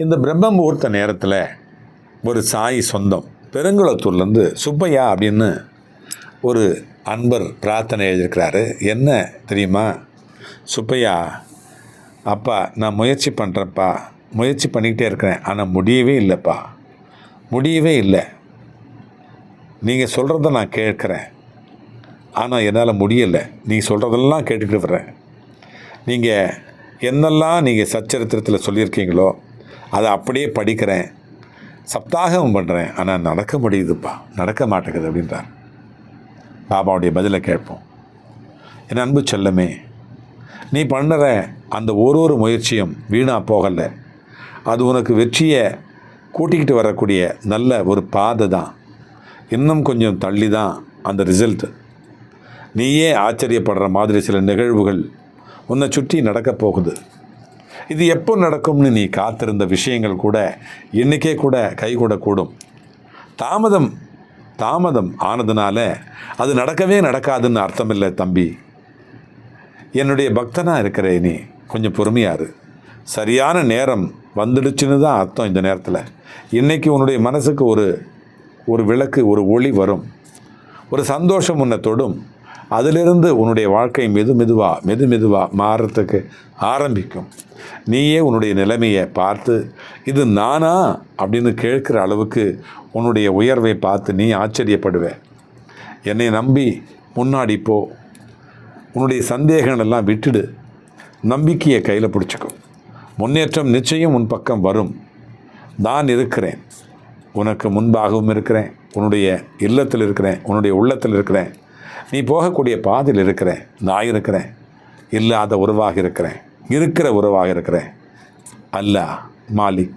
இந்த பிரம்ம முகூர்த்த நேரத்தில் ஒரு சாய் சொந்தம் பெருங்குளத்தூர்லேருந்து சுப்பையா அப்படின்னு ஒரு அன்பர் பிரார்த்தனை எழுதியிருக்கிறாரு. என்ன தெரியுமா? சுப்பையா, அப்பா நான் முயற்சி பண்ணுறேன்ப்பா, முயற்சி பண்ணிக்கிட்டே இருக்கிறேன், ஆனால் முடியவே இல்லைப்பா, முடியவே இல்லை. நீங்கள் சொல்கிறத நான் கேட்குறேன், ஆனால் என்னால் முடியலை. நீங்கள் சொல்கிறதெல்லாம் கேட்டுக்கிட்டு வர்றேன். நீங்கள் என்னெல்லாம் நீங்கள் சச்சரித்திரத்தில் சொல்லியிருக்கீங்களோ அதை அப்படியே படிக்கிறேன், சப்தாகம் பண்ணுறேன், ஆனால் நடக்க முடியுதுப்பா, நடக்க மாட்டேங்குது அப்படின்றார். பாபாவுடைய பதிலை கேட்போம். என் அன்பு செல்லமே, நீ பண்ணுற அந்த ஒரு முயற்சியும் வீணாக போகலை. அது உனக்கு வெற்றியை கூட்டிக்கிட்டு வரக்கூடிய நல்ல ஒரு பாதை தான். இன்னும் கொஞ்சம் தள்ளி தான் அந்த ரிசல்ட்டு. நீயே ஆச்சரியப்படுற மாதிரி சில நிகழ்வுகள் உன்னை சுற்றி நடக்கப் போகுது. இது எப்போ நடக்கும்னு நீ காத்திருந்த விஷயங்கள் கூட இன்றைக்கே கூட கைகூடக்கூடும். தாமதம் ஆனதுனால அது நடக்கவே நடக்காதுன்னு அர்த்தம் இல்லை தம்பி. என்னுடைய பக்தனாக இருக்கிற நீ கொஞ்சம் பொறுமையாரு. சரியான நேரம் வந்துடுச்சுன்னு தான் அர்த்தம். இந்த நேரத்தில் இன்றைக்கி உன்னுடைய மனசுக்கு ஒரு விளக்கு, ஒரு ஒளி வரும், ஒரு சந்தோஷம் உன்னை தொடும். அதிலிருந்து உன்னுடைய வாழ்க்கை மெதுவாக மாறுறதுக்கு ஆரம்பிக்கும். நீயே உன்னுடைய நிலைமையை பார்த்து இது நானா அப்படின்னு கேட்குற அளவுக்கு உன்னுடைய உயர்வை பார்த்து நீ ஆச்சரியப்படுவே. என்னை நம்பி முன்னாடி போ. உன்னுடைய சந்தேகங்கள் எல்லாம் விட்டுடு. நம்பிக்கையை கையில் பிடிச்சிக்கும். முன்னேற்றம் நிச்சயம் உன் பக்கம் வரும். நான் இருக்கிறேன், உனக்கு முன்பாகவும் இருக்கிறேன், உன்னுடைய இல்லத்தில் இருக்கிறேன், உன்னுடைய உள்ளத்தில் இருக்கிறேன். நீ போகக்கூடிய பாதையில் இருக்கிறேன். நான் இருக்கிறேன். இல்லாத உறவாக இருக்கிறேன், இருக்கிற உறவாக இருக்கிறேன். அல்லாஹ் மாலிக்.